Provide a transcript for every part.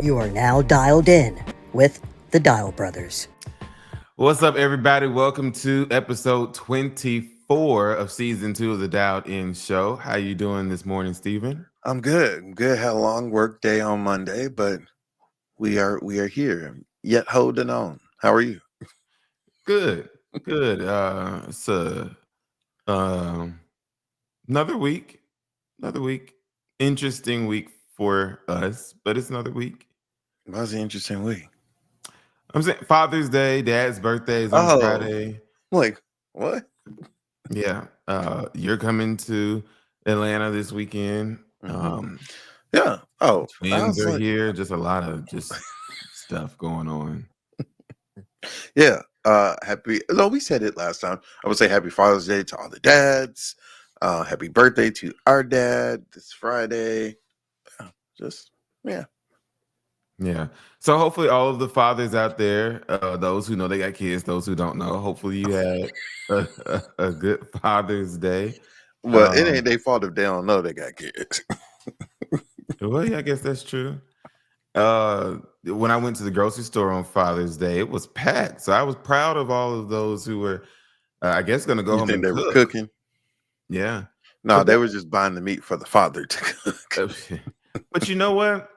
You are now dialed in with the Dial Brothers. What's up, everybody? Welcome to episode 24 of season 2 of the Dialed In Show. How you doing this morning, Steven? I'm good. Had a long work day on Monday, but we are here, yet holding on. How are you? Good. It's another week. Interesting week for us, but it's another week. It was an interesting week. I'm saying Father's Day, Dad's birthday is on Friday. Like, what? Yeah. You're coming to Atlanta this weekend. Yeah. Oh, Twins are here. Just a lot of stuff going on. Yeah. We said it last time. I would say happy Father's Day to all the dads. Happy birthday to our dad this Friday. Yeah. So hopefully all of the fathers out there, those who know they got kids, those who don't know, hopefully you had a good Father's Day. Well, it ain't their fault if they don't know they got kids. Well, yeah, I guess that's true. When I went to the grocery store on Father's Day, it was packed. So I was proud of all of those who were, I guess, going to go home and they cook. were cooking? Yeah. No, they were just buying the meat for the father to cook. But you know what?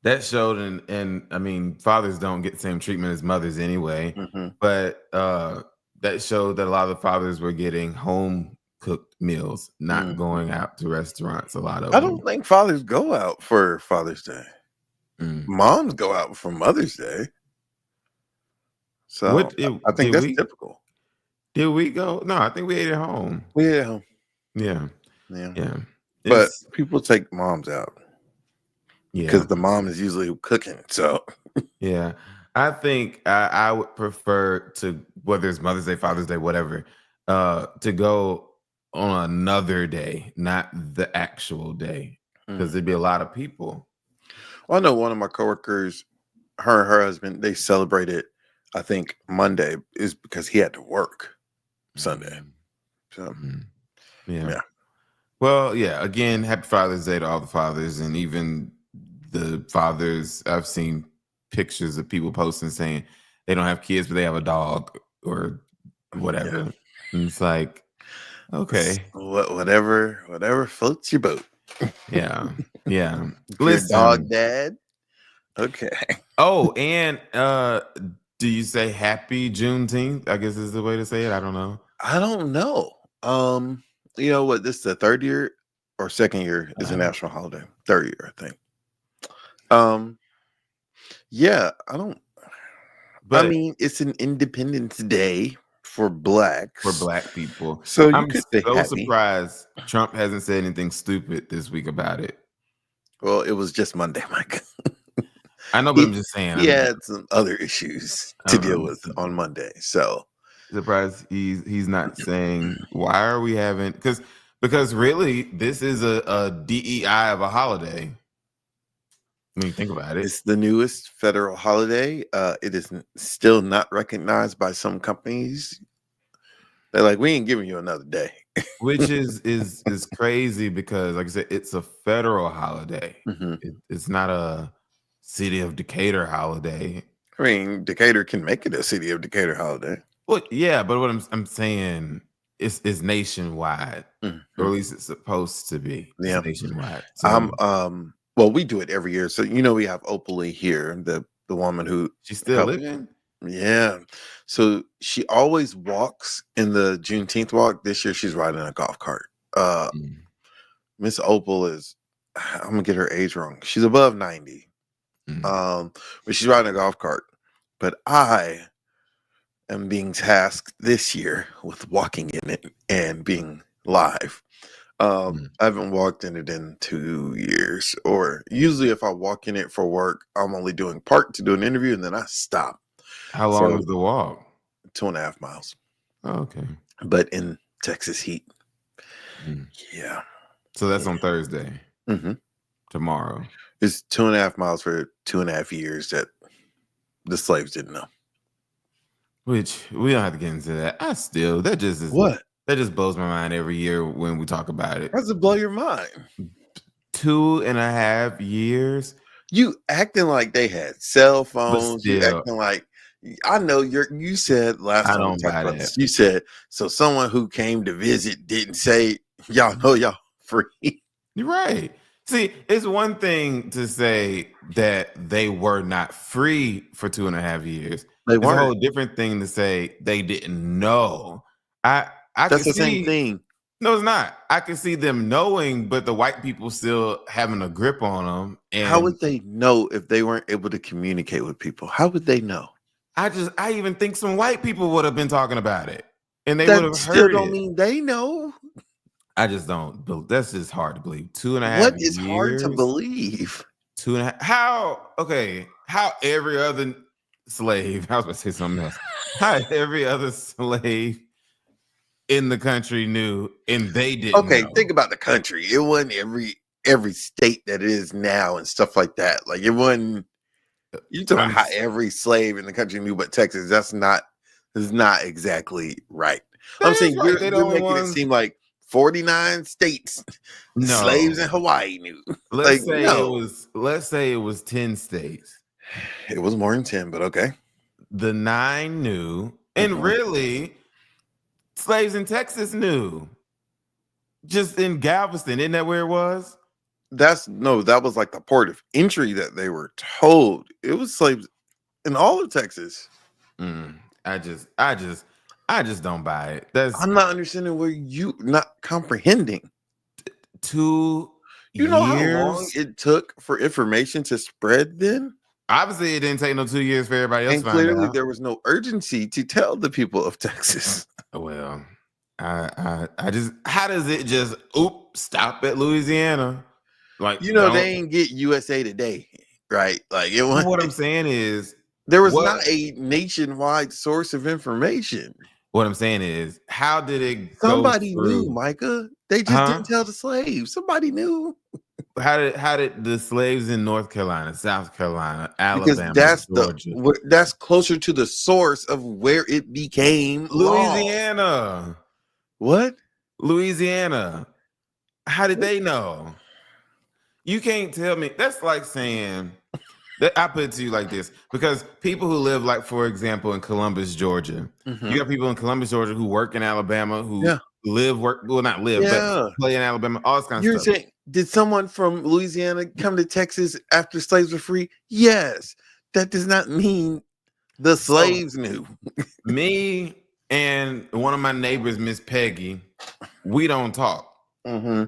That showed, and I mean, fathers don't get the same treatment as mothers anyway. But that showed that a lot of the fathers were getting home cooked meals, not going out to restaurants. A lot of I don't think fathers go out for Father's Day. Moms go out for Mother's Day. So I think that's typical. Did we go? No, I think we ate at home. We ate at home. Yeah. But people take moms out. Yeah. Because the mom is usually cooking. So yeah. I think I would prefer to, whether it's Mother's Day, Father's Day, whatever, to go on another day, not the actual day. Because there'd be a lot of people. Well, I know one of my coworkers, her and her husband, they celebrated, I think Monday is because he had to work Sunday. So yeah. Well, yeah, again, happy Father's Day to all the fathers, and even the fathers. I've seen pictures of people posting saying they don't have kids, but they have a dog or whatever. Yeah. And it's like, okay. Whatever floats your boat. Yeah. Listen, dog dad. Okay. Oh, and do you say happy Juneteenth? I guess is the way to say it. I don't know. You know what? This is the third year or second year is a national holiday. Third year, I think. Yeah, I don't. But I mean, it's an Independence Day for blacks. For black people. So I'm so surprised Trump hasn't said anything stupid this week about it. Well, it was just Monday, Mike. I know, but I'm just saying. He had some other issues to deal with on Monday. So surprised he's not saying, why are we having, because really this is a DEI of a holiday. When you think about it, it's the newest federal holiday. It is still not recognized by some companies. They're like, we ain't giving you another day, which is crazy because, like I said, it's a federal holiday. It's not a city of Decatur holiday. I mean, Decatur can make it a city of Decatur holiday. Well, yeah, but what I'm saying is nationwide, or at least it's supposed to be. Yeah, nationwide. So, well, we do it every year. So we have Opally here, the woman who she's still living. Yeah, so she always walks in the Juneteenth walk. This year, she's riding a golf cart. Miss Opal is, I'm gonna get her age wrong. She's above 90. But she's riding a golf cart. But I am being tasked this year with walking in it and being live. I haven't walked in it in 2 years, or usually if I walk in it for work, I'm only doing part to do an interview and then I stop. How long is the walk? 2.5 miles. Oh, okay. But in Texas heat. Yeah. So that's on Thursday. Tomorrow. It's 2.5 miles for 2.5 years that the slaves didn't know. Which we don't have to get into that. That just is what? That just blows my mind every year when we talk about it. How does it blow your mind? 2.5 years. You acting like they had cell But phones. You still, acting like I know you said last I time we don't talked buy about that. this. You said so someone who came to visit didn't say y'all know y'all free. You're right. See, it's one thing to say that they were not free for 2.5 years. They It's a whole weren't. different thing to say they didn't know. I That's can the same see. thing. No, it's not. I can see them knowing, but the white people still having a grip on them. How And would they know if they weren't able to communicate with people? How would they know? I even think some white people would have been talking about it, and they would That have still heard don't it. mean they know. I just don't. That's just hard to believe. Two and a half What is hard to years. believe? 2.5. How? Okay. How every other slave? I was about to say something else. How every other slave in the country knew, and they didn't Okay, know. think about the country. It wasn't every state that it is now and stuff like that. Like it wasn't. You talking about how every slave in the country knew but Texas? That's not exactly right. That I'm is saying right. They the you're only making it ones. seem like 49 states slaves in No. Hawaii knew. Like Let's say it no, was. Let's say it was 10 states. it was more than 10, but okay. The 9 knew, and Mhm. really, slaves in Texas knew. Just in Galveston, isn't that where it was? That was like the port of entry that they were told. It was slaves in all of Texas. I just don't buy it. That's I'm not understanding where you not comprehending. 2 You know how long years. it took for information to spread then? Obviously, it didn't take no 2 years for everybody else And to find clearly out. there was no urgency to tell the people of Texas. Well, I just, how does it just stop at Louisiana? Like, You know, they don't. ain't get USA Today, right? Like it was, What I'm saying is, there was what not a nationwide source of information. what I'm saying is, how did it go Somebody knew, through? Micah. They just Huh? didn't tell the slaves. Somebody knew. How did the slaves in North Carolina, South Carolina, Because Alabama, Georgia, that's closer to the source of where it became law. Louisiana, What? Louisiana? How did they know? You can't tell me. That's like saying that. I put it to you like this, because people who live, like, for example, in Columbus, Georgia, you got people in Columbus, Georgia who work in Alabama, who Yeah. not live, but Yeah. play in Alabama, all this kind of You're stuff. saying, did someone from Louisiana come to Texas after slaves were free? Yes. That does not mean the So slaves knew. me and one of my neighbors, Miss Peggy, we don't talk. Mm-hmm.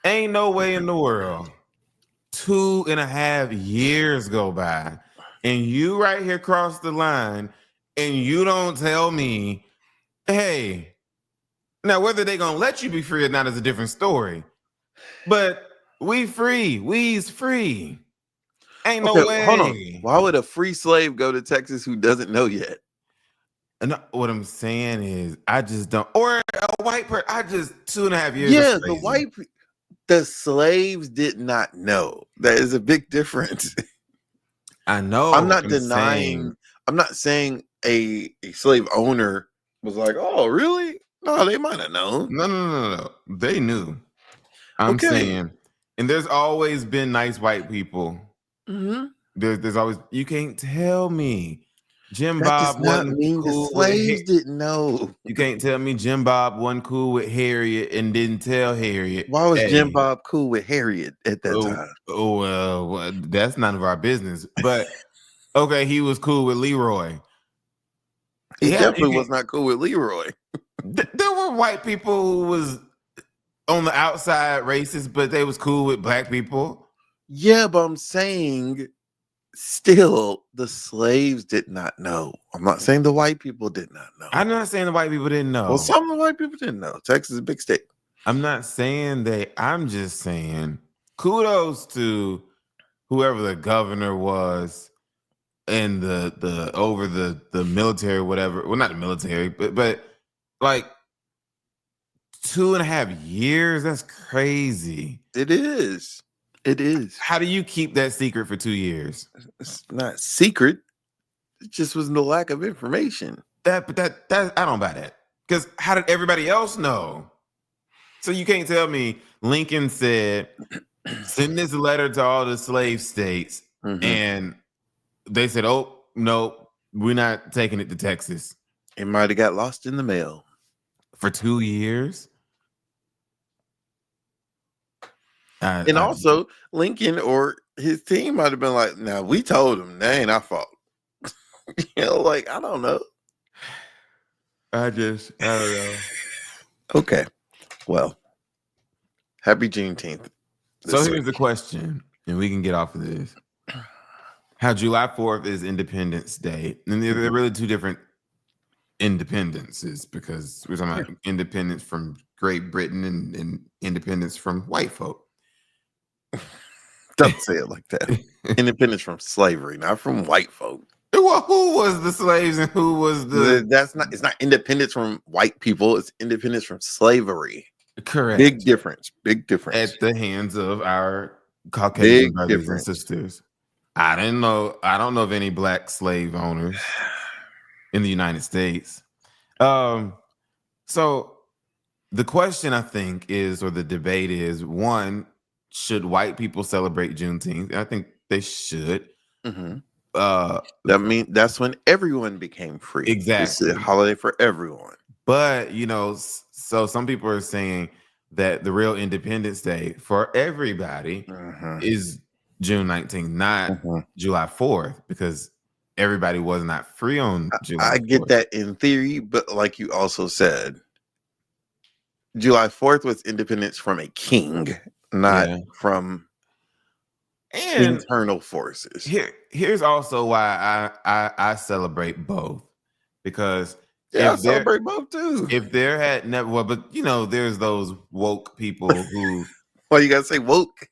Ain't no way in the world 2.5 years go by and you right here cross the line and you don't tell me, hey, now whether they gonna let you be free or not is a different story. But we free. We's free. Ain't no Okay, hold on. way. Why would a free slave go to Texas who doesn't know yet? And what I'm saying is, I just don't. Or a white person. I just 2.5 years. Yeah, That's crazy. the slaves did not know. That is a big difference. I know. I'm not saying- denying. I'm not saying a slave owner was like, "Oh, really? No, they might have known." No. They knew. I'm Okay. saying, and there's always been nice white people. Mm-hmm. There's always. You can't tell me Jim That does Bob not wasn't mean the cool with. slaves didn't know. You can't tell me Jim Bob wasn't cool with Harriet and didn't tell Harriet. Why was hey, Jim Bob cool with Harriet at that time? Well, that's none of our business. But okay, he was cool with Leroy. He Yeah, definitely was not cool with Leroy. There were white people who was on the outside racist, but they was cool with black people. Yeah, but I'm saying still the slaves did not know. I'm not saying the white people did not know. I'm not saying the white people didn't know. Well, some of the white people didn't know. Texas is a big state. I'm not saying that. I'm just saying kudos to whoever the governor was and the over the military, whatever. Well, not the military, but like 2.5 years. That's crazy. It is. It is. How do you keep that secret for 2 years? It's not secret. It just was no lack of information. That I don't buy that. Because how did everybody else know? So you can't tell me Lincoln said, send this letter to all the slave states, and they said, "Oh no, we're not taking it to Texas." It might have got lost in the mail For 2 years. And also, Lincoln or his team might have been like, "Now we told him that ain't our fault." Like I don't know. I don't know. Okay, well, happy Juneteenth. So here's the question, and we can get off of this. How July 4th is Independence Day, and they're really two different independences, because we're talking about independence from Great Britain and independence from white folk. Don't say it like that. Independence from slavery, not from white folk. Well, who was the slaves and who was the? That's not. It's not independence from white people. It's independence from slavery. Correct. Big difference. Big difference. At the hands of our Caucasian Big brothers difference. and sisters. I don't know of any black slave owners in the United States. So the question, I think, is, or the debate is, one, should white people celebrate Juneteenth? I think they should. That's when everyone became free. Exactly. It's a holiday for everyone. But so some people are saying that the real Independence Day for everybody is June 19th, not July 4th, because everybody was not free on July 4th. I get that in theory, but like you also said, July 4th was independence from a king, not from internal forces. Here's also why I celebrate both, because I celebrate both too. If there had never, but there's those woke people who. Why you gotta say woke?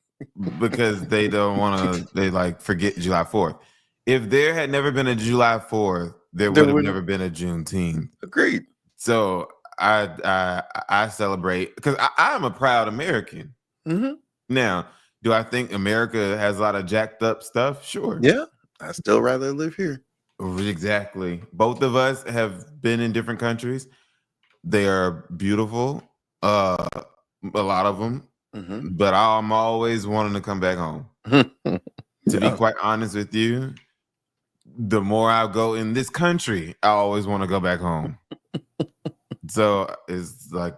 Because they don't want to. They like forget July 4th. If there had never been a July 4th, there would have never been a Juneteenth. Agreed. So I celebrate, because I'm a proud American. Now, do I think America has a lot of jacked up stuff? Sure. Yeah, I still rather live here. Exactly. Both of us have been in different countries. They are beautiful, a lot of them. But I'm always wanting to come back home. To be quite honest with you, the more I go in this country, I always want to go back home. So it's like,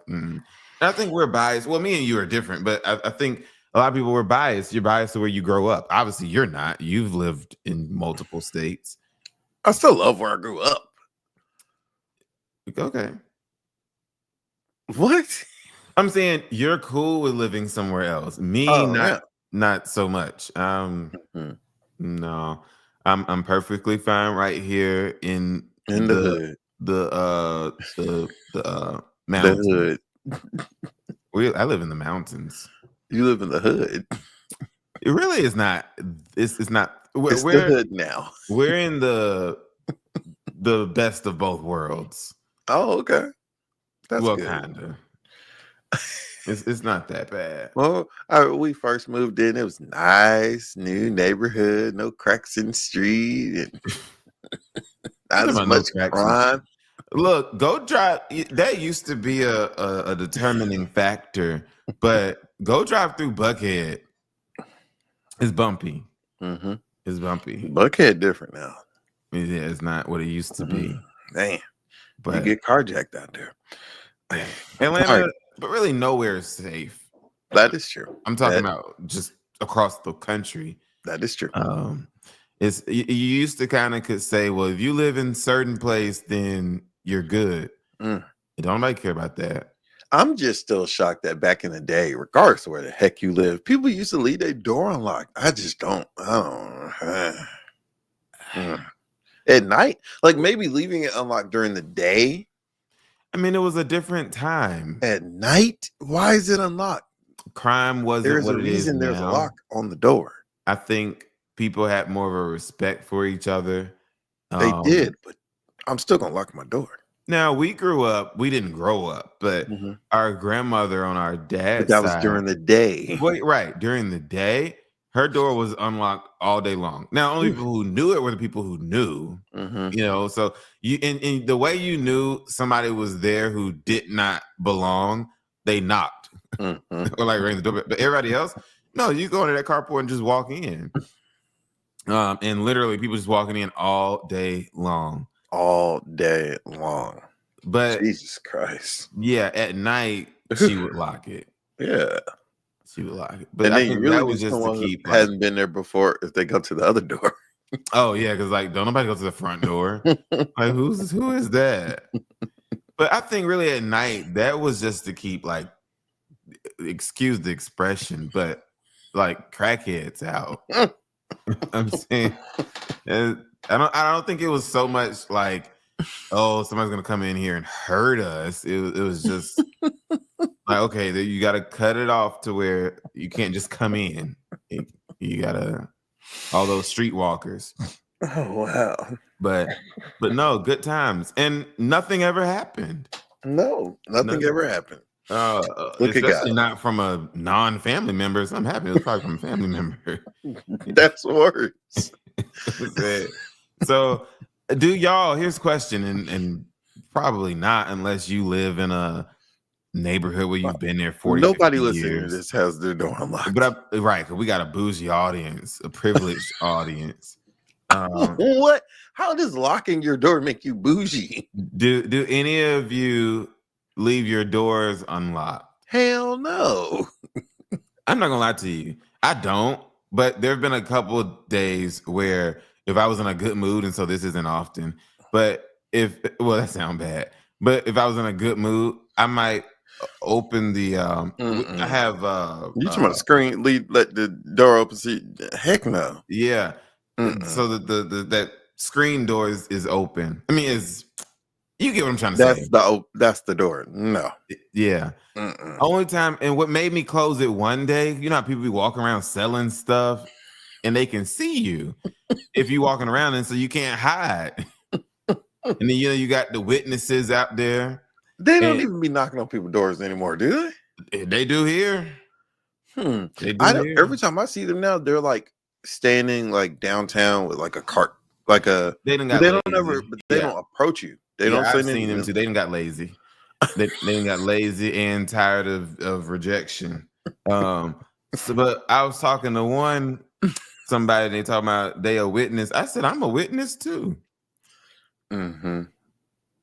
I think we're biased. Well, me and you are different, but I think a lot of people were biased. You're biased to where you grow up. Obviously, you're not. You've lived in multiple states. I still love where I grew up. Okay. What? I'm saying you're cool with living somewhere else. Me, not so much. No, I'm perfectly fine right here in the hood. The mountains. The hood. I live in the mountains. You live in the hood. It really is not. It's not. It's the hood now. We're in the best of both worlds. Oh, okay. That's good. Kinda. It's not that bad. Well, we first moved in. It was nice, new neighborhood, no cracks in the street, and not as much crime. Look, go drive. That used to be a determining factor, but go drive through Buckhead. It's bumpy. It's bumpy. Buckhead different now. Yeah, it's not what it used to be. Man, but you get carjacked out there. Atlanta, but really nowhere is safe. That is true. I'm talking about just across the country. That is true. You used to kind of could say, well, if you live in certain place, then you're good. Don't nobody care about that. I'm just still shocked that back in the day, regardless of where the heck you live, people used to leave their door unlocked. I just don't. At night, like maybe leaving it unlocked during the day. I mean, it was a different time. At night, why is it unlocked? Crime wasn't There's what a it reason is there's now. a lock on the door. I think people had more of a respect for each other. They did, but I'm still gonna lock my door. Now, we didn't grow up, but our grandmother on our dad's side. That was during the day. Right. During the day, her door was unlocked all day long. Now, only people who knew it were the people who knew, so you, in the way you knew somebody was there who did not belong, they knocked or like rang the doorbell. But everybody else, No, you go into that carport and just walk in. And literally people just walking in all day long. All day long. But Jesus Christ. yeah, at night she would lock it. Yeah. She would lock it. But And I then think really that was just to someone keep hasn't been there before if they go to the other door. oh yeah, because like don't nobody go to the front door. Like who is that? But I think really at night that was just to keep like, excuse the expression, but like crackheads out. I'm saying I don't think it was so much like, oh, somebody's gonna come in here and hurt us. It was just like, okay, you gotta cut it off to where you can't just come in. You gotta all those streetwalkers. Oh wow. But no, good times. And nothing ever happened. No, nothing ever happened. Look at Especially God. not from a non-family member. Something happened. It was probably from a family member. That's worse. So do y'all, here's a question, and probably not unless you live in a neighborhood where you've been there 40 Nobody 50 listening years. to this has their door unlocked. But right, because we got a bougie audience, a privileged audience. What? How does locking your door make you bougie? Do any of you leave your doors unlocked? Hell no. I'm not gonna lie to you. I don't, but there have been a couple of days where if I was in a good mood, and so this isn't often, but that sounds bad. But if I was in a good mood, I might open the I have You talking about the screen let the door open? See, heck no. Yeah. So the that screen door is open. I mean, you get what I'm trying to say. That's the door. No. Yeah. Only time, and what made me close it one day, you know how people be walking around selling stuff and they can see you if you walking around, and so you can't hide. And then you got the witnesses out there. They don't even be knocking on people's doors anymore, do they? They do here. They do every time I see them now, they're like standing like downtown with like a cart, like a. They don't approach you. They don't say I've seen them too. They done got lazy. They done got lazy and tired of rejection. But I was talking to somebody. They talking about they a witness. I said I'm a witness too.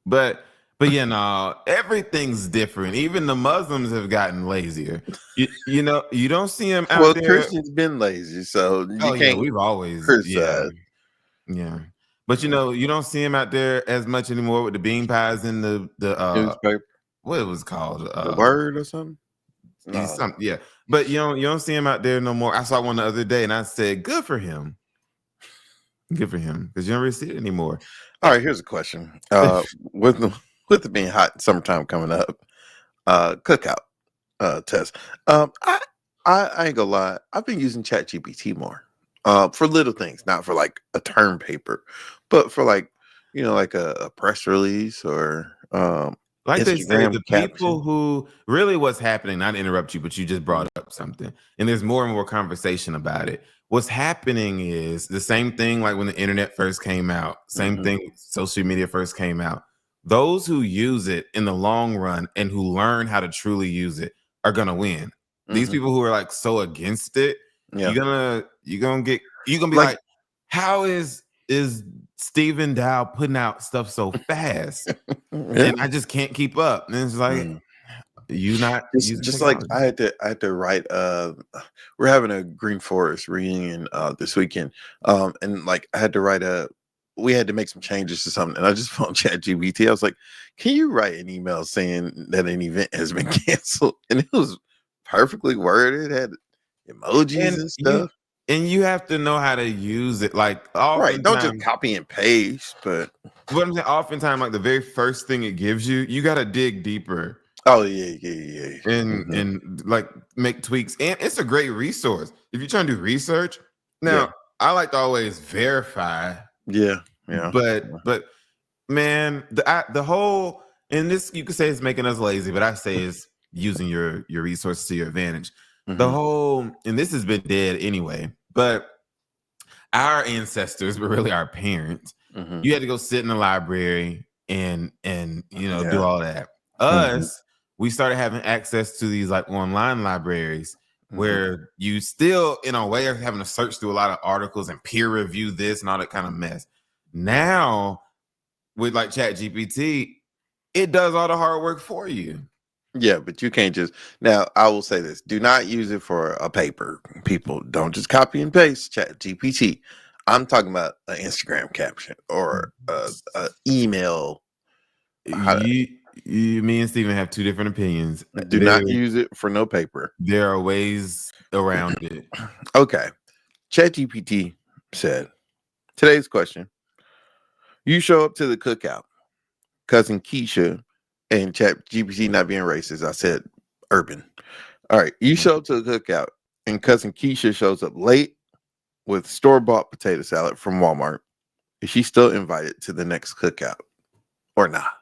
But yeah, no, everything's different. Even the Muslims have gotten lazier. You know, you don't see them out there. Well, Christians been lazy, so you can't. Yeah, we've always yeah. But you know, you don't see them out there as much anymore with the bean pies and the newspaper. What it was called, the Word or something. No. Yeah, but you don't see him out there no more. I saw one the other day, and I said, "Good for him, good for him," because you don't really see it anymore. All right, here's a question. With it being hot, summertime coming up, cookout test. I ain't gonna lie. I've been using ChatGPT more for little things, not for like a term paper, but for like like a press release or like they say, the people who really what's happening. Not to interrupt you, but you just brought up something, and there's more and more conversation about it. What's happening is the same thing like when the internet first came out, same thing, social media first came out. Those who use it in the long run and who learn how to truly use it are gonna win. These people who are like so against it, you're gonna be like, how is Stephen Dow putting out stuff so fast? And I just can't keep up. And it's like you not just like I had to write we're having a Green Forest reunion this weekend. And like I had to write we had to make some changes to something, and I just found ChatGPT. I was like, can you write an email saying that an event has been canceled? And it was perfectly worded, had emojis and stuff. And you have to know how to use it. Like, right, don't just copy and paste. But what I'm saying, oftentimes, like the very first thing it gives you, you got to dig deeper. Oh yeah. And like make tweaks. And it's a great resource if you're trying to do research. Now, I like to always verify. Yeah. But man, the whole, and this you could say it's making us lazy, but I say it's using your resources to your advantage. The whole, and this has been dead anyway, but our ancestors, but really our parents, you had to go sit in the library and do all that. Us, we started having access to these like online libraries, where you still, in a way, are having to search through a lot of articles and peer review this and all that kind of mess. Now, with like Chat GPT, it does all the hard work for you. Yeah, but you can't just. Now, I will say this: do not use it for a paper. People don't just copy and paste Chat GPT. I'm talking about an Instagram caption or a email. Me and Steven have two different opinions. Do not use it for no paper. There are ways around it. Okay. ChatGPT said, today's question: you show up to the cookout, cousin Keisha, and ChatGPT not being racist. I said urban. All right. You show up to the cookout, and cousin Keisha shows up late with store-bought potato salad from Walmart. Is she still invited to the next cookout or not?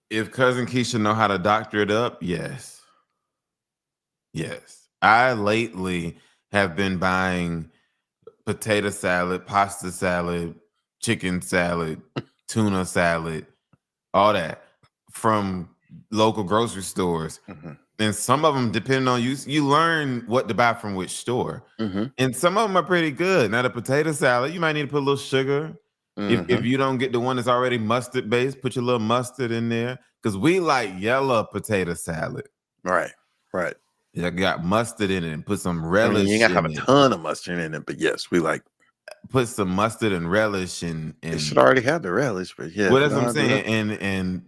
If cousin Keisha know how to doctor it up, yes. Yes. I lately have been buying potato salad, pasta salad, chicken salad, tuna salad, all that from local grocery stores. And some of them, depending on you learn what to buy from which store. And some of them are pretty good. Now, the potato salad, you might need to put a little sugar. If you don't get the one that's already mustard based, put your little mustard in there. Because we like yellow potato salad. Right. Yeah, got mustard in it and put some relish. You gotta have a ton of mustard in it, but yes, we like put some mustard and relish and it should already have the relish, but yeah. Well, that's what I'm saying. And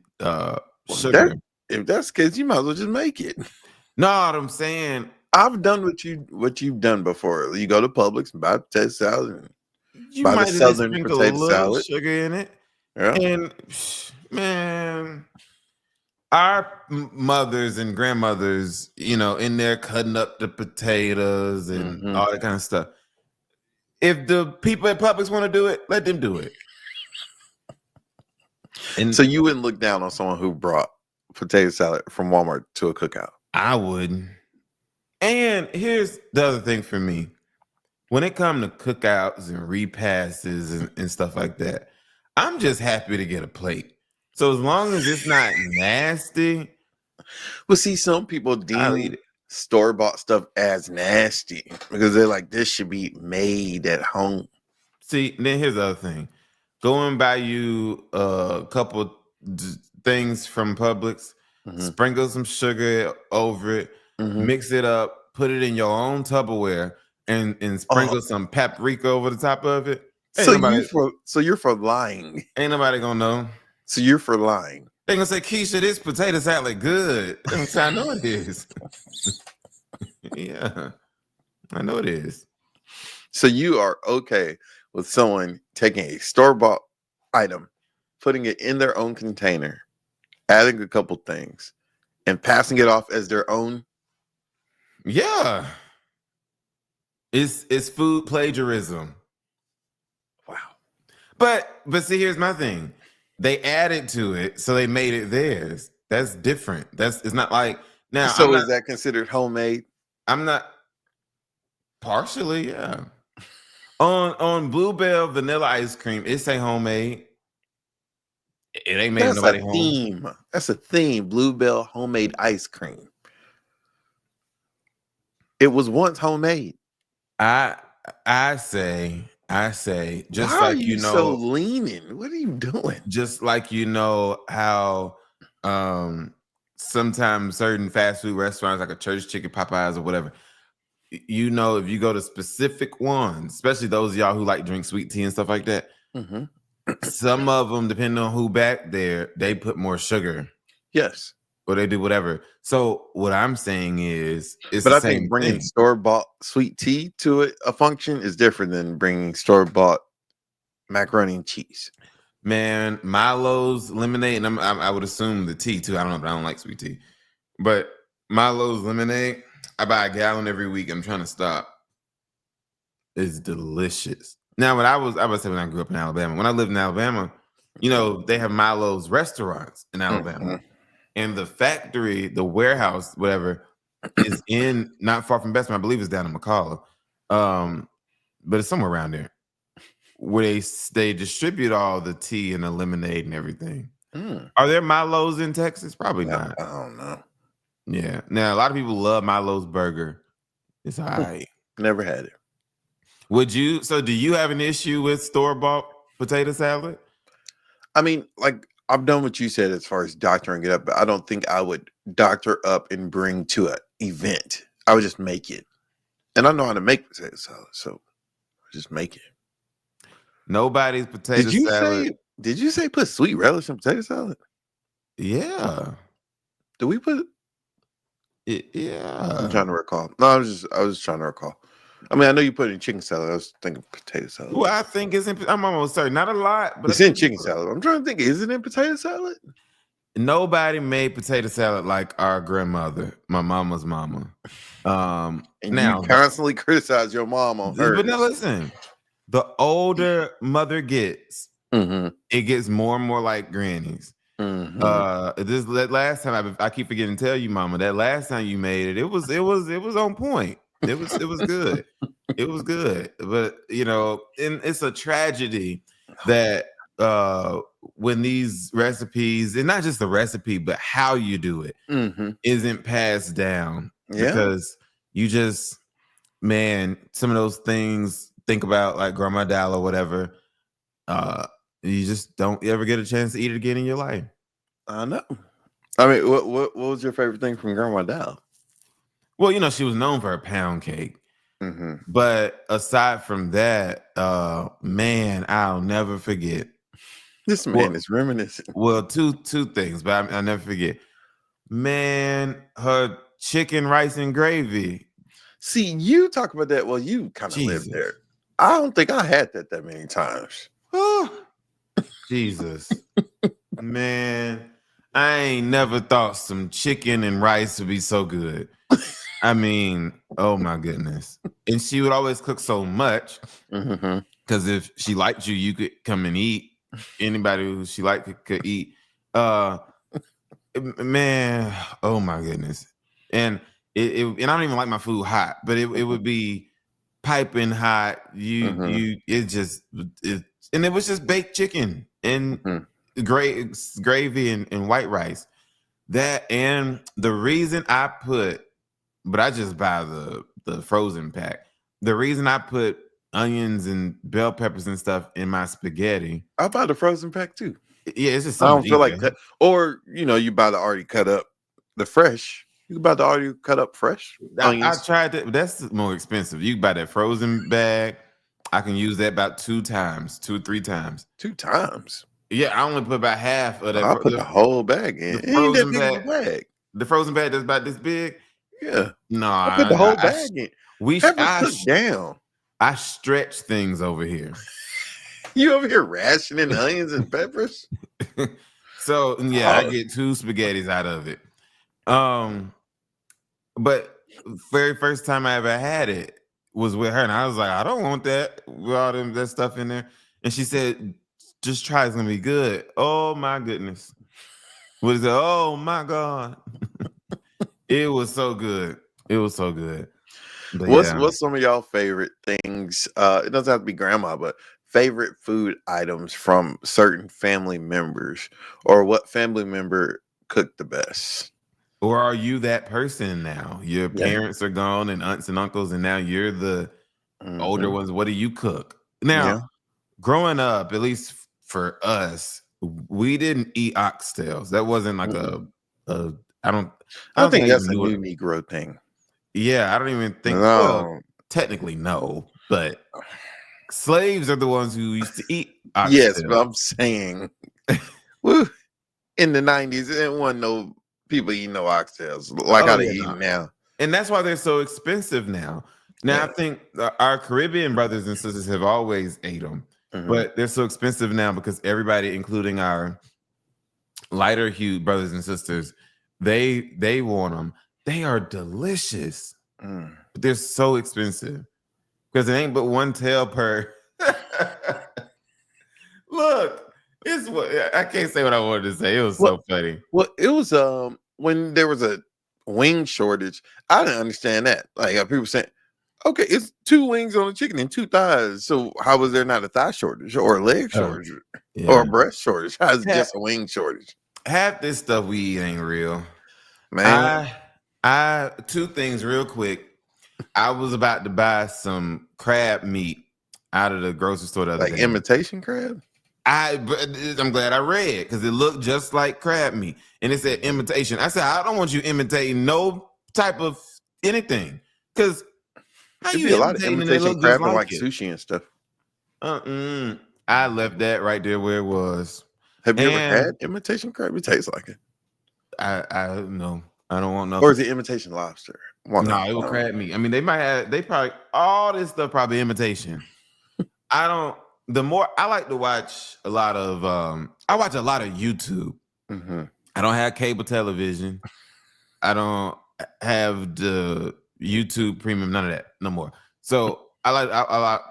sugar. If that's the case, you might as well just make it. No, what I'm saying, I've done what you've done before. You go to Publix and buy potato salad and you buy might the just Southern sprinkle potato a little salad. sugar in it. Yeah. And man, our mothers and grandmothers, in there cutting up the potatoes and all that kind of stuff. If the people at Publix want to do it, let them do it. And so you wouldn't look down on someone who brought potato salad from Walmart to a cookout? I wouldn't. And here's the other thing for me. When it comes to cookouts and repasses and stuff like that, I'm just happy to get a plate. So as long as it's not nasty. Well, see, some people deem store-bought stuff as nasty because they're like, this should be made at home. See, then here's the other thing. Go and buy you a couple things from Publix, sprinkle some sugar over it, mix it up, put it in your own Tupperware, and sprinkle some paprika over the top of it. So you're for lying. Ain't nobody gonna know. So you're for lying. They gonna say, Keisha, this potato salad good. I know it is. Yeah, I know it is. So you are okay with someone taking a store-bought item, putting it in their own container, adding a couple things, and passing it off as their own? Yeah. It's food plagiarism. Wow. But see, here's my thing. They added to it, so they made it theirs. That's different. It's not like now. So is that considered homemade? I'm not partially, yeah. On Bluebell vanilla ice cream, it say homemade. It ain't made nobody home. Theme. That's a theme. Bluebell homemade ice cream. It was once homemade. I say, just why like are you so leaning? What are you doing? Just like how sometimes certain fast food restaurants, like a Church Chicken, Popeyes, or whatever, if you go to specific ones, especially those of y'all who like drink sweet tea and stuff like that, some of them, depending on who back there, they put more sugar. Yes. Or they do whatever. So what I'm saying is, but I think bringing store-bought sweet tea to a function is different than bringing store-bought macaroni and cheese. Man, Milo's lemonade, and I would assume the tea too. I don't know, but I don't like sweet tea. But Milo's lemonade, I buy a gallon every week. I'm trying to stop. It's delicious. Now, when I grew up in Alabama. When I lived in Alabama, they have Milo's restaurants in Alabama. And the factory, the warehouse, whatever, is in not far from Bessemer. I believe it's down in McCalla. But it's somewhere around there where they distribute all the tea and the lemonade and everything. Are there Milo's in Texas? Probably not. I don't know. Yeah. Now, a lot of people love Milo's burger. It's all right. Never had it. Would you? So, do you have an issue with store-bought potato salad? I mean, like I'm done what you said as far as doctoring it up, but I don't think I would doctor up and bring to an event. I would just make it, and I know how to make potato salad, so I just make it. Nobody's potato salad. Did you say put sweet relish in potato salad? Yeah. Do we put? Yeah. I'm trying to recall. No, I was trying to recall. I mean, I know you put it in chicken salad. I was thinking potato salad. Well, I think it's in. I'm almost certain. Not a lot, but It's in chicken salad. I'm trying to think. Is it in potato salad? Nobody made potato salad like our grandmother, my mama's mama. And now you constantly criticize your mom on her. But now listen, the older mother gets, Mm-hmm. it gets more and more like grannies. Mm-hmm. That last time I keep forgetting to tell you, Mama, that last time you made it was on point. It was good. It was good. But and it's a tragedy that when these recipes, and not just the recipe, but how you do it, isn't passed down. Yeah. Because you just, man, some of those things, think about like Grandma Dal or whatever, you just don't ever get a chance to eat it again in your life. I know. I mean, what was your favorite thing from Grandma Dal? Well, she was known for her pound cake. Mm-hmm. But aside from that, man, I'll never forget. This man is reminiscent. Well, two things, but I'll never forget. Man, her chicken, rice, and gravy. See, you talk about that. Well, you kind of lived there. I don't think I had that many times. Jesus. Man, I ain't never thought some chicken and rice would be so good. I mean, oh my goodness. And she would always cook so much because if she liked you, you could come and eat. Anybody who she liked could eat. Man, oh my goodness. And and I don't even like my food hot, but it would be piping hot. And it was just baked chicken and gravy and white rice. That, and the reason I just buy the frozen pack. The reason I put onions and bell peppers and stuff in my spaghetti. I buy the frozen pack too. Yeah, it's just I don't feel like or you buy the already cut up, the fresh. You can buy the already cut up fresh. I tried that. That's more expensive. You can buy that frozen bag. I can use that about 2 or 3 times. 2 times. Yeah, I only put about half of that. I put the whole bag in. The frozen bag. The frozen bag that's about this big. Yeah. No, I put the whole bag in. Down. I stretch things over here. You over here rationing onions and peppers? So yeah, I get 2 spaghettis out of it. But very first time I ever had it was with her, and I was like, I don't want that with all that stuff in there. And she said, just try, it's gonna be good. Oh my goodness. What is it? Oh my God. It was so good. It was so good. But what's some of y'all favorite things? It doesn't have to be grandma, but favorite food items from certain family members, or what family member cooked the best? Or are you that person now? Your parents are gone and aunts and uncles, and now you're the older ones. What do you cook? Now, growing up, at least for us, we didn't eat oxtails. That wasn't like I don't think that's a new Negro thing. Yeah, I don't even think. Well, technically, no, but slaves are the ones who used to eat oxtails. Yes, but I'm saying, woo, in the 90s, there wasn't no people eating no oxtails like how they eat now. And that's why they're so expensive now. Now, I think our Caribbean brothers and sisters have always ate them, but they're so expensive now because everybody, including our lighter hued brothers and sisters, they want them. They are delicious, but they're so expensive because it ain't but one tail per. Look, it's what I can't say what I wanted to say. It was so funny. Well, it was when there was a wing shortage. I didn't understand that. Like people saying, okay, it's 2 wings on a chicken and 2 thighs. So how was there not a thigh shortage or a leg shortage or a breast shortage? How is it just a wing shortage? Half this stuff we eat ain't real. Man, I 2 things real quick. I was about to buy some crab meat out of the grocery store the other Like day. imitation crab? I'm glad I read because it looked just like crab meat, and it said imitation. I said I don't want you imitating no type of anything because how There'd you be a lot of imitating and it imitation look just crab in like like it? sushi and stuff. I left that right there where it was. Have you ever And had imitation crab? It tastes like it. I no, I don't want no. Or is it imitation lobster? No, it was crab meat. I mean, they probably all this stuff probably imitation. I don't. The more I like to watch a lot of, I watch a lot of YouTube. Mm-hmm. I don't have cable television. I don't have the YouTube Premium. None of that no more. So I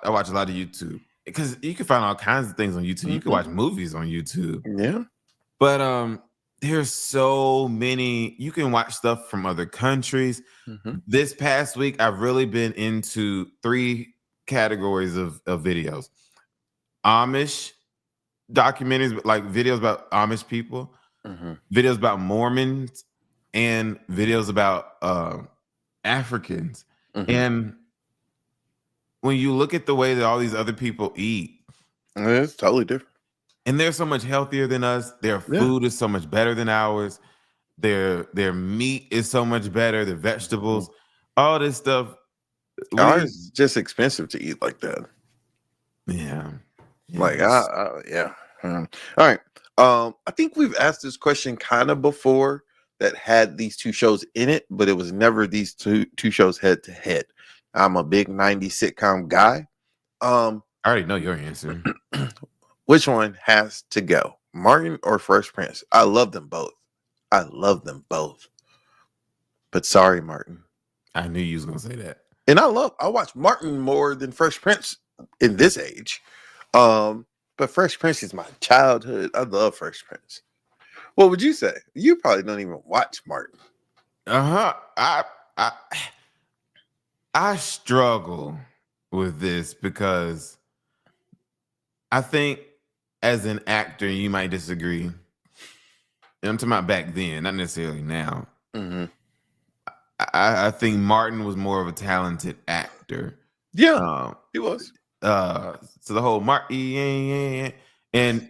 watch a lot of YouTube because you can find all kinds of things on YouTube. You can watch movies on YouTube. Yeah. But there's so many. You can watch stuff from other countries. Mm-hmm. This past week, I've really been into 3 categories of videos: Amish documentaries, like videos about Amish people, videos about Mormons, and videos about Africans. And when you look at the way that all these other people eat, it's totally different. and they're so much healthier than us. Their food is so much better than ours. Their meat is so much better. Their vegetables, all this stuff. Ours is just expensive to eat like that. Yeah. Like yeah. All right. I think we've asked this question kind of before that had these 2 shows in it, but it was never these two shows head to head. I'm a big 90s sitcom guy. I already know your answer. Which one has to go? Martin or Fresh Prince? I love them both. But sorry, Martin. I knew you was gonna say that. And I watch Martin more than Fresh Prince in this age. But Fresh Prince is my childhood. I love Fresh Prince. What would you say? You probably don't even watch Martin. I struggle with this because I think as an actor, you might disagree. And I'm talking about back then, not necessarily now. I think Martin was more of a talented actor. Yeah, he was. So the whole Martin and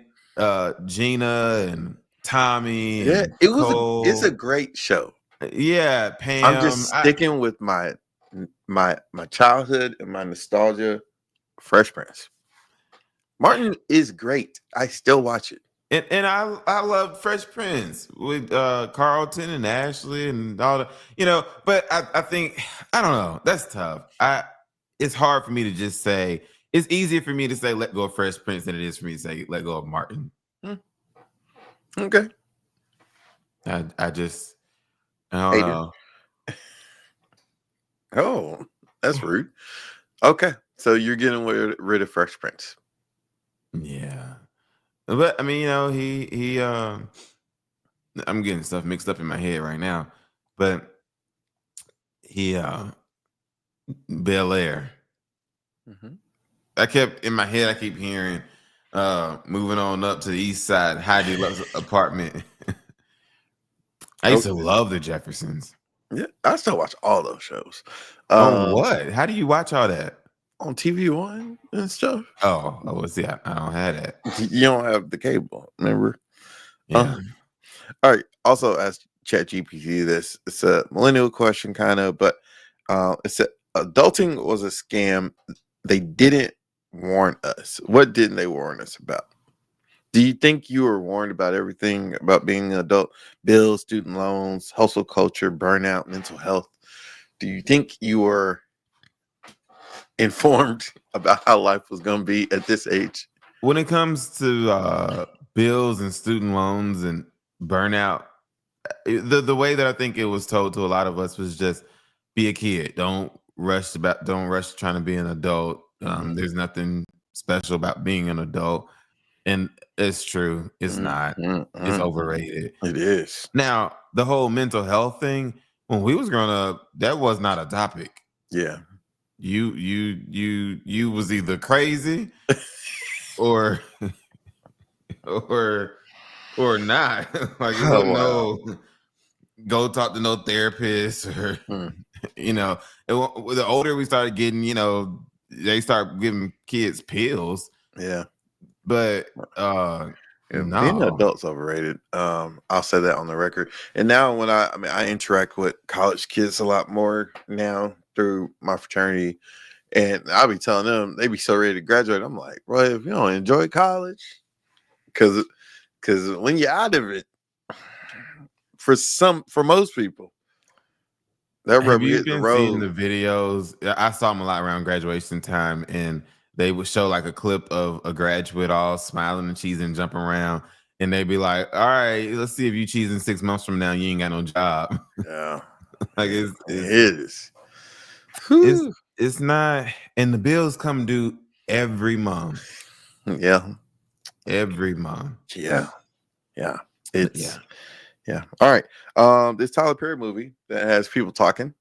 Gina and Tommy. Yeah, it was. It's a great show. Yeah, Pam. I'm just sticking with my childhood and my nostalgia. Fresh Prince. Martin is great. I still watch it. And I love Fresh Prince with Carlton and Ashley and all the, but I think, I don't know. That's tough. It's hard for me to just say, it's easier for me to say let go of Fresh Prince than it is for me to say let go of Martin. Okay. I don't know. Oh, that's rude. Okay. So you're getting rid of Fresh Prince. Yeah. But I mean, he I'm getting stuff mixed up in my head right now. But he Bel-Air. I kept in my head, I keep hearing moving on up to the east side, high deluxe apartment. I used to love the Jeffersons. Yeah, I still watch all those shows. On what? How do you watch all that? On TV One and stuff. Oh, well, see, I don't have that. You don't have the cable, remember? Yeah. All right. Also, ask ChatGPT this. It's a millennial question, kind of, but it said adulting was a scam. They didn't warn us. What didn't they warn us about? Do you think you were warned about everything about being an adult? Bills, student loans, hustle culture, burnout, mental health. Do you think you were informed about how life was going to be at this age? When it comes to bills and student loans and burnout, the way that I think it was told to a lot of us was just be a kid. Don't rush trying to be an adult. There's nothing special about being an adult. And it's true. It's not. It's overrated. It is. Now, the whole mental health thing, when we was growing up, that was not a topic. Yeah. You was either crazy or not. Like, go talk to no therapist or You know, the older we started getting, they start giving kids pills. Yeah. But Being an no. adult's overrated. I'll say that on the record. And now when I interact with college kids a lot more now through my fraternity, and I'll be telling them they be so ready to graduate. I'm like, bro, if you don't enjoy college, because when you're out of it, for most people, that Have rubber you hit the been seeing road. the videos? I saw them a lot around graduation time, and they would show like a clip of a graduate all smiling and cheesing, jumping around, and they'd be like, "All right, let's see if you cheesing 6 months from now, you ain't got no job." Yeah, Like it it's is. it's Whew. it's not, and the bills come due every month, Yeah, every month. yeah, yeah. Yeah. It's yeah. All right. This Tyler Perry movie that has people talking.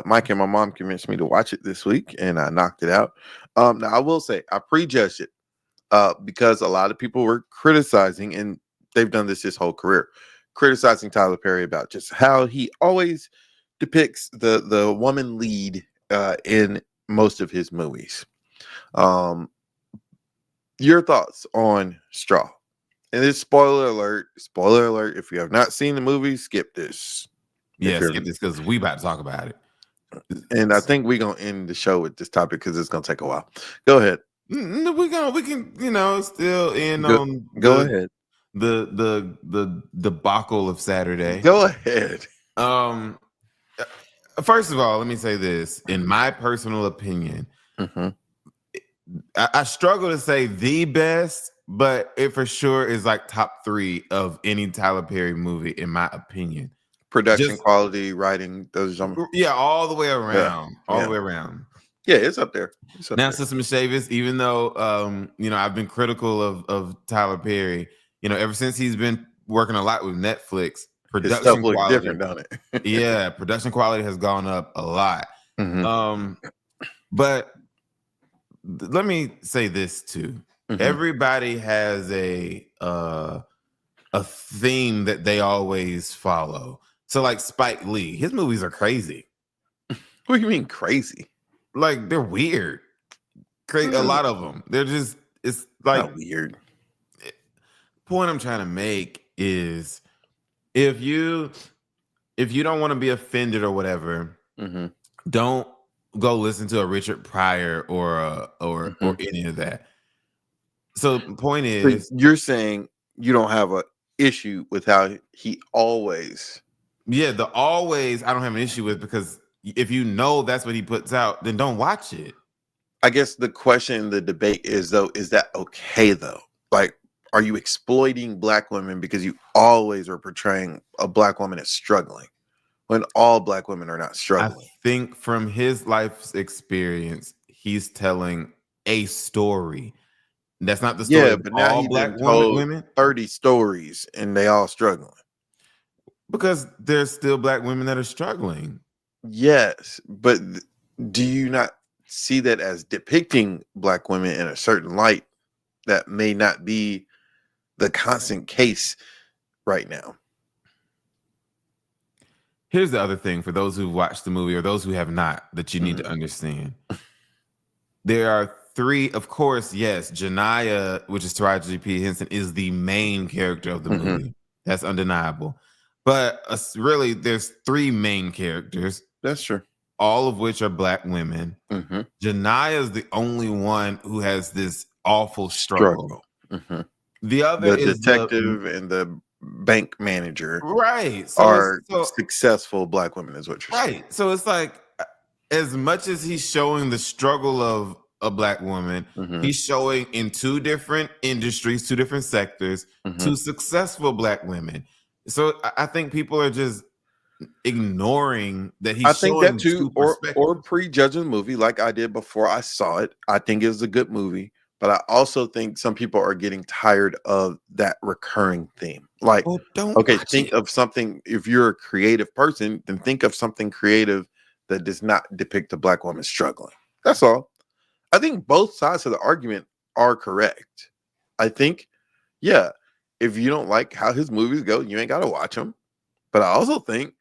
Mike and my mom convinced me to watch it this week, and I knocked it out. Now I will say I prejudged it because a lot of people were criticizing, and they've done this his whole career, criticizing Tyler Perry about just how he always depicts the woman lead in most of his movies. Your thoughts on Straw? And this spoiler alert. Spoiler alert. If you have not seen the movie, skip this. Yeah, If you're- skip this because we about to talk about it. And I think we're gonna end the show with this topic because it's gonna take a while. Go ahead. We can still end Go- on Go ahead. the debacle of Saturday. Go ahead. Um, first of all, let me say this. In my personal opinion, Mm-hmm. I struggle to say the best, but it for sure is like top 3 of any Tyler Perry movie, in my opinion. Production Just- quality, writing, those. Yeah, all the way around. All Yeah. the way around. Yeah, it's up there. It's up Now, there. Sister Mischievous, even though I've been critical of Tyler Perry, ever since he's been working a lot with Netflix, His production stuff looks quality, different, don't it? yeah, production quality has gone up a lot. Mhm. But let me say this too. Mhm. Everybody has a theme that they always follow. So like Spike Lee, his movies are crazy. What do you mean crazy? Like they're weird. A lot of them. They're just, it's like, Not weird. point I'm trying to make is if you don't want to be offended or whatever, Mm-hmm. don't go listen to a Richard Pryor or Mhm. any of that. So the point So is, you're saying you don't have a issue with how he always. yeah, the always I don't have an issue with, because if you know that's what he puts out, then don't watch it. I guess the question, the debate is though, is that okay though? Like, are you exploiting Black women because you always are portraying a Black woman as struggling when all Black women are not I struggling? think from his life's experience, he's telling a story. That's not the story Yeah, of but now all he Black done told women, 30 stories and they all struggling. because there's still Black women that are struggling. Yes, but do you not see that as depicting Black women in a certain light that may not be the constant case right now? Here's the other thing for those who've watched the movie or those who have not, that you need to understand. There are 3, of course, yes, Janiyah, which is Taraji P. Henson, is the main character of the Mhm. movie. That's undeniable. But really, there's 3 main characters, That's true. all of which are Black women. Mm-hmm. Janiyah is the only one who has this awful struggle. Mm-hmm. The other The is detective and the bank manager right. So are it's successful Black women, is what you're saying. right. So it's like, as much as he's showing the struggle of a Black woman, Mhm. he's showing in 2 different industries, 2 different sectors, Mhm. 2 successful Black women. So I think people are just ignoring that he's I think showing that too, 2 or perspectives. prejudging the movie like I did before I saw it. I think it's a good movie, but I also think some people are getting tired of that recurring theme. Like, Well, don't okay, watch think it. of something. If you're a creative person, then think of something creative that does not depict a Black woman struggling. That's all. I think both sides of the argument are correct. I think, yeah, if you don't like how his movies go, you ain't got to watch them. But I also think,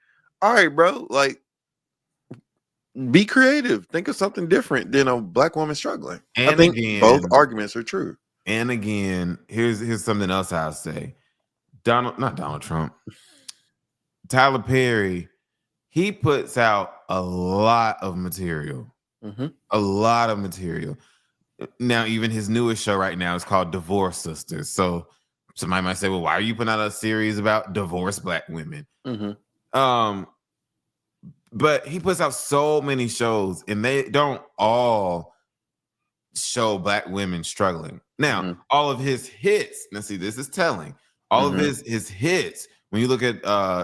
all right, bro, like, Be creative. Think of something different than a black woman struggling. I And think both again, arguments are true. here's something else I'll say. Not Donald Trump. Tyler Perry, he puts out a lot of material. Mm-hmm. A lot of material. Now, even his newest show right now is called Divorce Sisters. So somebody might say, well, why are you putting out a series about divorced black women? Mm-hmm. But he puts out so many shows and they don't all show black women struggling. Now, all of his hits, now see, this is telling. All of his hits, when you look at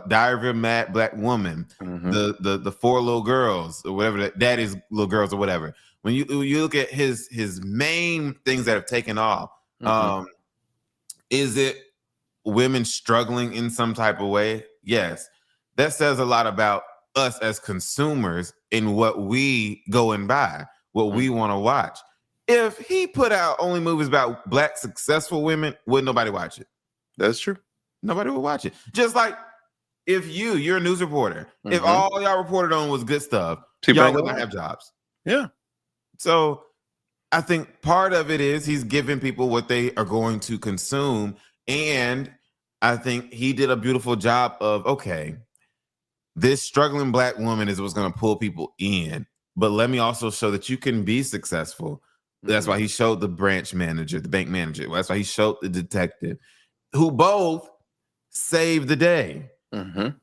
Diary of a Mad Black Woman, the Four Little Girls, or whatever, Daddy's Little Girls, or whatever. When you look at his main things that have taken off, is it women struggling in some type of way? Yes. That says a lot about us as consumers in what we go and buy, what we want to watch. If he put out only movies about black successful women, wouldn't nobody watch it? That's true. Nobody would watch it. Just like if you're a news reporter, if all y'all reported on was good stuff, y'all wouldn't have jobs. Yeah. So I think part of it is he's giving people what they are going to consume. And I think he did a beautiful job of, okay, this struggling black woman is what's going to pull people in. But let me also show that you can be successful. That's why he showed the branch manager, the bank manager. That's why he showed the detective, who both saved the day. The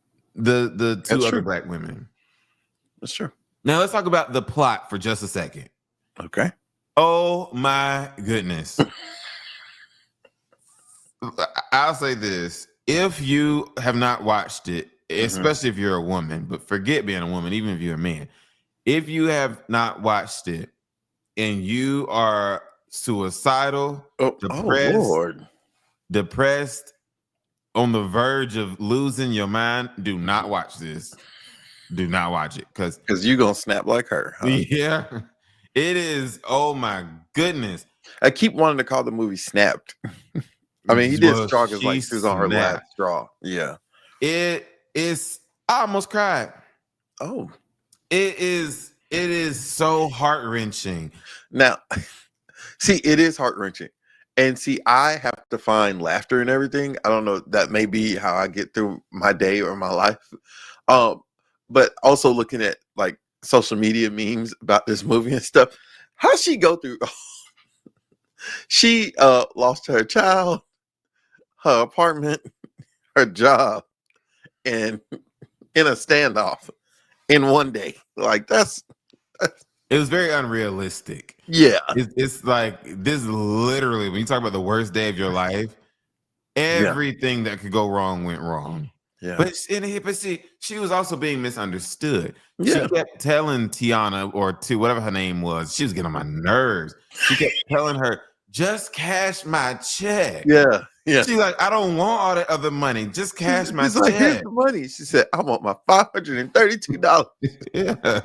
two other black women. That's true. Now let's talk about the plot for just a second. Okay. Oh my goodness. I'll say this. If you have not watched it, especially if you're a woman, but forget being a woman, even if you're a man, if you have not watched it and you are suicidal, depressed, on the verge of losing your mind, do not watch this. Do not watch it, because you're gonna snap like her. Huh? Yeah, it is. Oh my goodness! I keep wanting to call the movie Snapped. I mean, he did strong as like she was on her last straw. Yeah, it is. I almost cried. Oh, it is. It is so heart-wrenching. Now, see, it is heart-wrenching. And see, I have to find laughter in everything. I don't know. That may be how I get through my day or my life. But also looking at like social media memes about this movie and stuff. How'd she go through? She lost her child, her apartment, her job, and in a standoff in one day. Like that's it was very unrealistic. Yeah. It's like this literally, when you talk about the worst day of your life, everything that could go wrong went wrong. Yeah. But see, she was also being misunderstood. Yeah. She kept telling Tiana, or to whatever her name was, she was getting on my nerves. She kept telling her, just cash my check. Yeah. Yeah. She's like, I don't want all that other money. Just cash my check. Like, here's the money. She said, I want my $532. Yeah.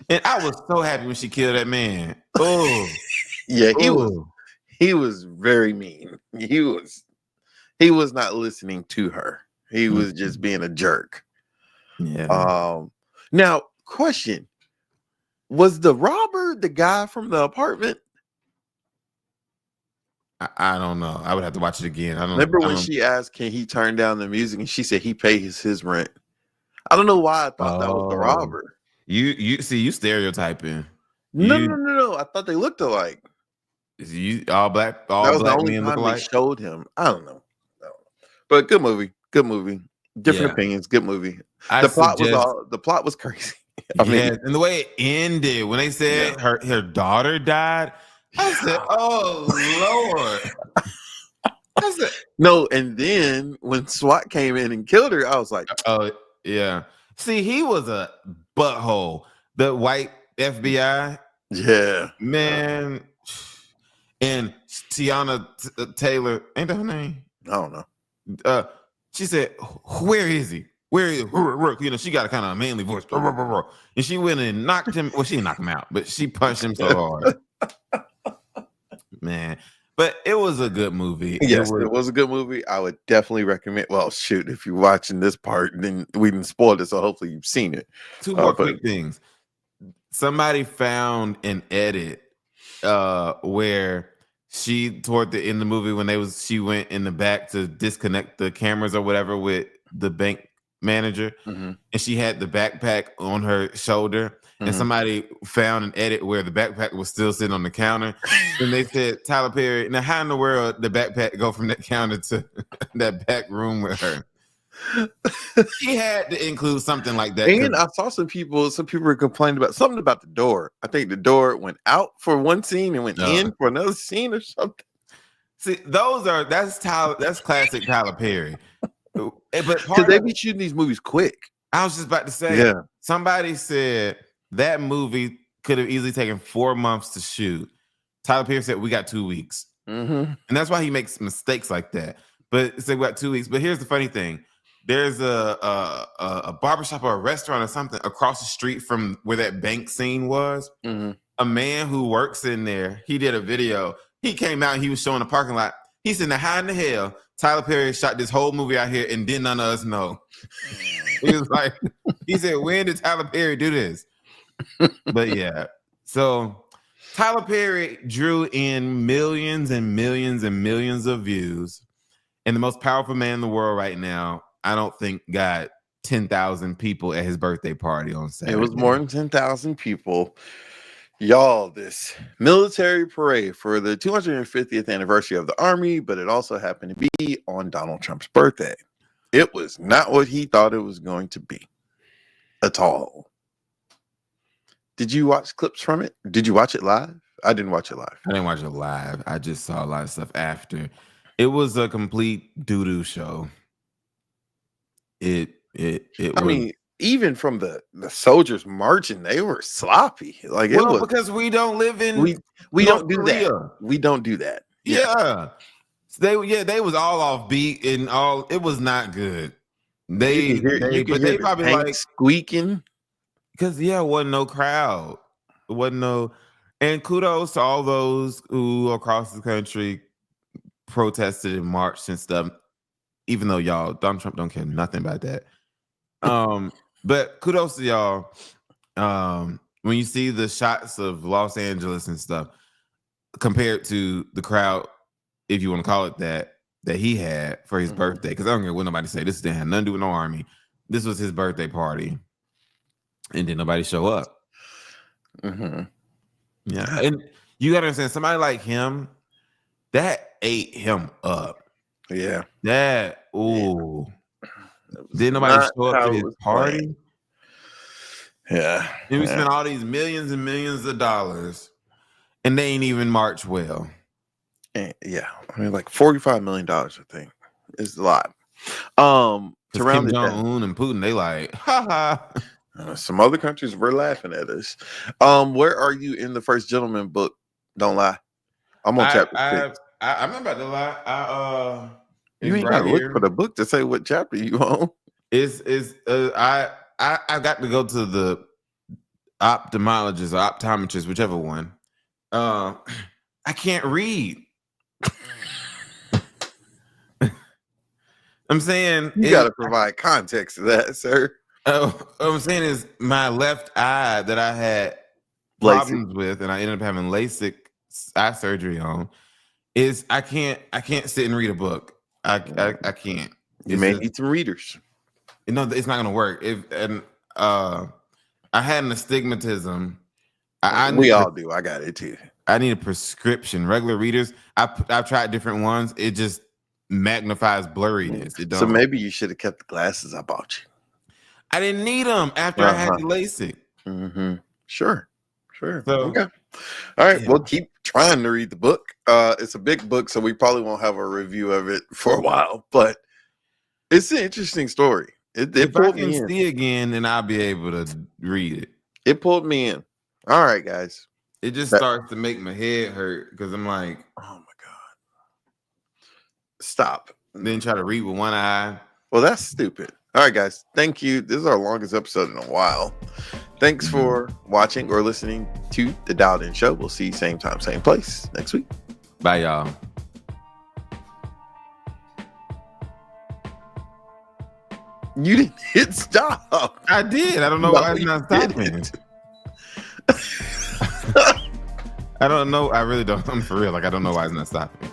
And I was so happy when she killed that man. Oh, yeah, he was very mean. He was not listening to her. He was just being a jerk. Yeah. Now, question: was the robber the guy from the apartment? I don't know. I would have to watch it again. I don't remember when she asked, "Can he turn down the music?" and she said he pays his rent. I don't know why I thought that was the robber. You see, you stereotyping. No. I thought they looked alike. You all black, all that was black the only men time look alike. They showed him. I don't know. But good movie. Different opinions. Good movie. The plot was crazy. I mean, and the way it ended when they said her daughter died, I said, "Oh Lord." I said, no, and then when SWAT came in and killed her, I was like, "Oh yeah." See, he was a butthole. The white FBI. Yeah. Man. And Tiana Taylor, ain't that her name? I don't know. She said, where is he? Where is he? You know, she got a kind of manly voice. And she went and knocked him. Well, she didn't knock him out, but she punched him so hard. Man. But it was a good movie. Yes, it was a good movie. I would definitely recommend. Well, shoot, if you're watching this part, then we didn't spoil it, so hopefully you've seen it. Two more quick things. somebody found an edit where she toward the end of the movie when she went in the back to disconnect the cameras or whatever with the bank manager, and she had the backpack on her shoulder, and somebody found an edit where the backpack was still sitting on the counter, and they said, Tyler Perry, now how in the world the backpack go from that counter to that back room with her? He had to include something like that. And I saw some people were complaining about something about the door. I think the door went out for one scene and went in for another scene or something. See, that's classic Tyler Perry. But because they be shooting these movies quick. I was just about to say, somebody said that movie could have easily taken 4 months to shoot. Tyler Perry said we got 2 weeks, and that's why he makes mistakes like that. But it's like we got 2 weeks. But here's the funny thing: there's a barbershop or a restaurant or something across the street from where that bank scene was. A man who works in there, he did a video. He came out and he was showing the parking lot. He said, now how in the hell Tyler Perry shot this whole movie out here and didn't none of us know? He was like, he said, when did Tyler Perry do this? But yeah, so Tyler Perry drew in millions and millions and millions of views. And the most powerful man in the world right now, I don't think got 10,000 people at his birthday party on Saturday. It was more than 10,000 people. Y'all, this military parade for the 250th anniversary of the Army, but it also happened to be on Donald Trump's birthday. It was not what he thought it was going to be at all. Did you watch clips from it? Did you watch it live? I didn't watch it live. I didn't watch it live. I just saw a lot of stuff after. It was a complete doo-doo show. I mean, even from the soldiers marching, they were sloppy. Like it was because we don't live in we don't do that. We don't do that. Yeah. They was all off beat and all. It was not good. They probably like squeaking because it wasn't no crowd. It wasn't no. And kudos to all those who across the country protested and marched and stuff. Even though Donald Trump don't care nothing about that. But kudos to y'all. When you see the shots of Los Angeles and stuff compared to the crowd, if you want to call it that he had for his birthday, because I don't care what nobody say. This didn't have nothing to do with no army. This was his birthday party, and didn't nobody show up. Yeah, and you gotta understand, somebody like him, that ate him up. Yeah, that didn't nobody show up to his party? Playing. Yeah, and we spent all these millions and millions of dollars, and they ain't even march well. And I mean, like $45 million, I think, is a lot. To Kim Jong-un and Putin, they like, ha. Some other countries were laughing at us. Where are you in the First Gentleman book? Don't lie. I'm on chapter 6. I'm not about to lie. You ain't gotta look for the book to say what chapter you on. I got to go to the ophthalmologist or optometrist, whichever one. I can't read. I'm saying you got to provide context to that, sir. What I'm saying is my left eye that I had problems with, and I ended up having LASIK eye surgery on. Is I can't sit and read a book. I can't. You may need some readers. No, it's not gonna work. I had an astigmatism. We all do. I got it too. I need a prescription. Regular readers, I've tried different ones. It just magnifies blurriness. So maybe you should have kept the glasses I bought you. I didn't need them after I had the LASIK. Sure. So, okay. All right. We'll keep trying to read the book. It's a big book, so we probably won't have a review of it for a while, but it's an interesting story. If I can see again, then I'll be able to read it. It pulled me in. All right, guys. It just starts to make my head hurt because I'm like, oh my God. Stop. Then try to read with one eye. Well, that's stupid. All right, guys. Thank you. This is our longest episode in a while. Thanks for watching or listening to The Dialed In Show. We'll see you same time, same place next week. Bye, y'all. You didn't hit stop. I did. I don't know why it's not stopping. I don't know. I really don't. I'm for real. Like, I don't know why it's not stopping.